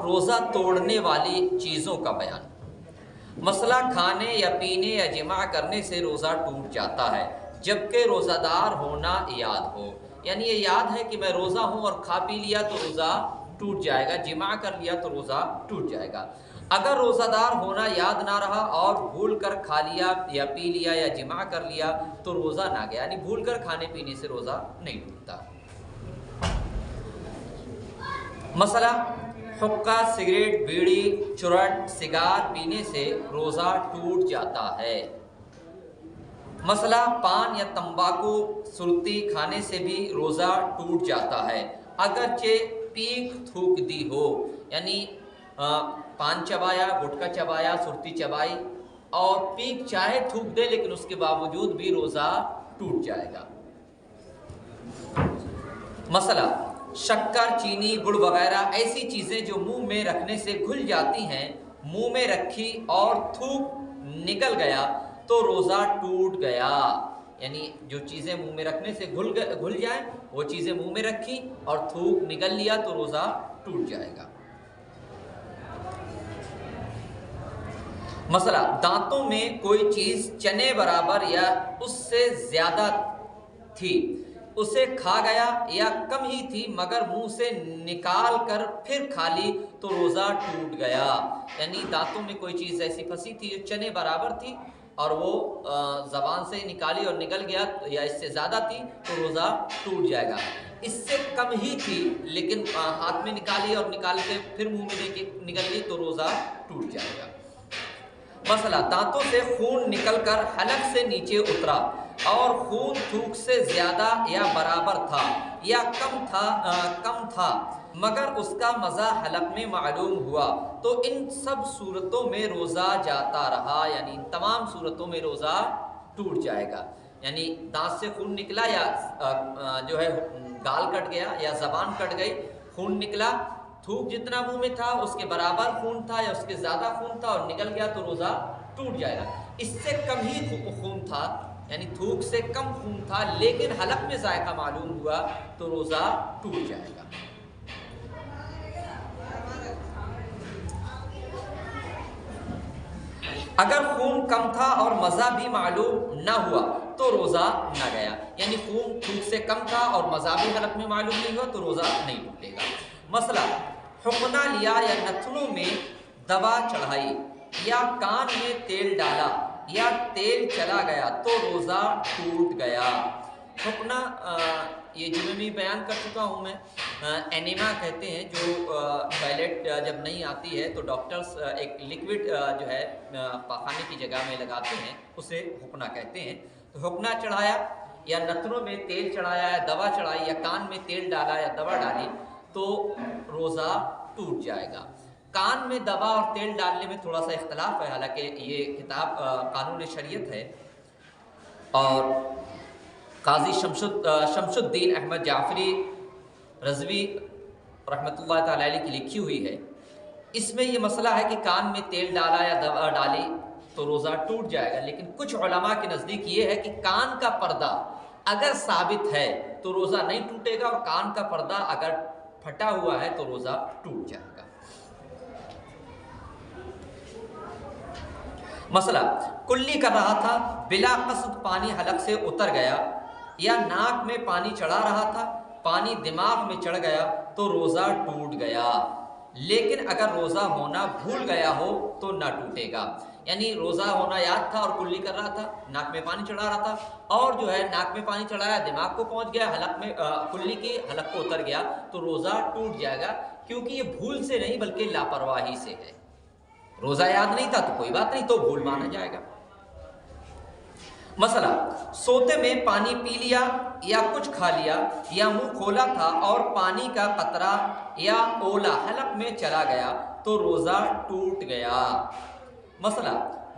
روزہ توڑنے والی چیزوں کا بیان۔ مسئلہ کھانے یا پینے یا جماع کرنے سے روزہ ٹوٹ جاتا ہے جبکہ روزہ دار ہونا یاد ہو، یعنی یہ یاد ہے کہ میں روزہ ہوں اور کھا پی لیا تو روزہ ٹوٹ جائے گا، جماع کر لیا تو روزہ ٹوٹ جائے گا۔ اگر روزہ دار ہونا یاد نہ رہا اور بھول کر کھا لیا یا پی لیا یا جماع کر لیا تو روزہ نہ گیا، یعنی بھول کر کھانے پینے سے روزہ نہیں ٹوٹتا۔ مسئلہ حقہ، سگریٹ، بیڑی، چرٹ، سگار پینے سے روزہ ٹوٹ جاتا ہے۔ مسئلہ پان یا تمباکو سرتی کھانے سے بھی روزہ ٹوٹ جاتا ہے اگرچہ پیک تھوک دی ہو، یعنی پان چبایا، گٹکا چبایا، سرتی چبائی اور پیک چاہے تھوک دے لیکن اس کے باوجود بھی روزہ ٹوٹ جائے گا۔ مسئلہ شکر، چینی، گڑ وغیرہ ایسی چیزیں جو منہ میں رکھنے سے گھل جاتی ہیں، منہ میں رکھی اور تھوک نکل گیا تو روزہ ٹوٹ گیا، یعنی جو چیزیں منہ میں رکھنے سے گھل جائیں وہ چیزیں منہ میں رکھی اور تھوک نکل لیا تو روزہ ٹوٹ جائے گا۔ مسئلہ دانتوں میں کوئی چیز چنے برابر یا اس سے زیادہ تھی، اسے کھا گیا یا کم ہی تھی مگر منہ سے نکال کر پھر کھا لی تو روزہ ٹوٹ گیا، یعنی دانتوں میں کوئی چیز ایسی پھنسی تھی جو چنے برابر تھی اور وہ زبان سے نکالی اور نکل گیا یا اس سے زیادہ تھی تو روزہ ٹوٹ جائے گا۔ اس سے کم ہی تھی لیکن ہاتھ میں نکالی اور نکال کے پھر منہ میں دے کے نکل گئی تو روزہ ٹوٹ جائے گا۔ مسئلہ دانتوں سے خون نکل کر حلق سے نیچے اترا اور خون تھوک سے زیادہ یا برابر تھا یا کم تھا مگر اس کا مزہ حلق میں معلوم ہوا تو ان سب صورتوں میں روزہ جاتا رہا، یعنی ان تمام صورتوں میں روزہ ٹوٹ جائے گا، یعنی دانت سے خون نکلا یا جو ہے گال کٹ گیا یا زبان کٹ گئی، خون نکلا، تھوک جتنا منہ میں تھا اس کے برابر خون تھا یا اس کے زیادہ خون تھا اور نکل گیا تو روزہ ٹوٹ جائے گا۔ اس سے کم ہی خون تھا، یعنی تھوک سے کم خون تھا لیکن حلق میں ذائقہ معلوم ہوا تو روزہ ٹوٹ جائے گا۔ اگر خون کم تھا اور مزہ بھی معلوم نہ ہوا تو روزہ نہ گیا، یعنی خون تھوک سے کم تھا اور مزہ بھی حلق میں معلوم نہیں ہوا تو روزہ نہیں ٹوٹے گا۔ مسئلہ حقنہ لیا یا نتنوں میں دوا چڑھائی یا کان میں تیل ڈالا یا تیل چلا گیا تو روزہ ٹوٹ گیا۔ حقنہ یہ جو میں بھی بیان کر چکا ہوں میں، اینیما کہتے ہیں، جو ٹوائلٹ جب نہیں آتی ہے تو ڈاکٹرز ایک لیکوڈ جو ہے پاخانے کی جگہ میں لگاتے ہیں، اسے حقنہ کہتے ہیں۔ تو حقنہ چڑھایا یا نتنوں میں تیل چڑھایا یا دوا چڑھائی یا کان میں تیل ڈالا یا دوا ڈالی تو روزہ ٹوٹ جائے گا۔ کان میں دوا اور تیل ڈالنے میں تھوڑا سا اختلاف ہے، حالانکہ یہ کتاب قانون شریعت ہے اور قاضی شمس الدین احمد جعفری رضوی رحمۃ اللہ تعالی علیہ کی لکھی ہوئی ہے۔ اس میں یہ مسئلہ ہے کہ کان میں تیل ڈالا یا دوا ڈالی تو روزہ ٹوٹ جائے گا، لیکن کچھ علماء کے نزدیک یہ ہے کہ کان کا پردہ اگر ثابت ہے تو روزہ نہیں ٹوٹے گا اور کان کا پردہ اگر پھٹا ہوا ہے تو روزہ ٹوٹ جائے گا۔ مسئلہ کلی کر رہا تھا، بلا قصد پانی حلق سے اتر گیا یا ناک میں پانی چڑھا رہا تھا، پانی دماغ میں چڑھ گیا تو روزہ ٹوٹ گیا، لیکن اگر روزہ ہونا بھول گیا ہو تو نہ ٹوٹے گا، یعنی روزہ ہونا یاد تھا اور کلی کر رہا تھا، ناک میں پانی چڑھا رہا تھا اور جو ہے ناک میں پانی چڑھایا، دماغ کو پہنچ گیا، حلق میں کلی کی حلق کو اتر گیا تو روزہ ٹوٹ جائے گا، کیونکہ یہ بھول سے نہیں بلکہ لاپرواہی سے ہے۔ روزہ یاد نہیں تھا تو کوئی بات نہیں، تو بھول مانا جائے گا۔ مسئلہ سوتے میں پانی پی لیا یا کچھ کھا لیا یا منہ کھولا تھا اور پانی کا قطرہ یا اولا حلق میں چلا گیا تو روزہ ٹوٹ گیا۔ مسئلہ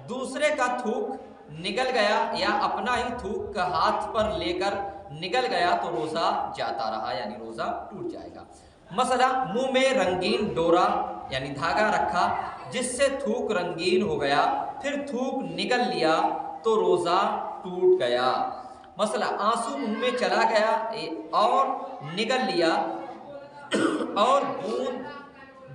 دوسرے کا تھوک نکل گیا یا اپنا ہی تھوک ہاتھ پر لے کر نکل گیا تو روزہ جاتا رہا، یعنی روزہ ٹوٹ جائے گا۔ مسئلہ منہ میں رنگین ڈورا یعنی دھاگا رکھا جس سے تھوک رنگین ہو گیا پھر تھوک نکل لیا تو روزہ ٹوٹ گیا۔ مسئلہ آنسو منہ میں چلا گیا اور نکل لیا اور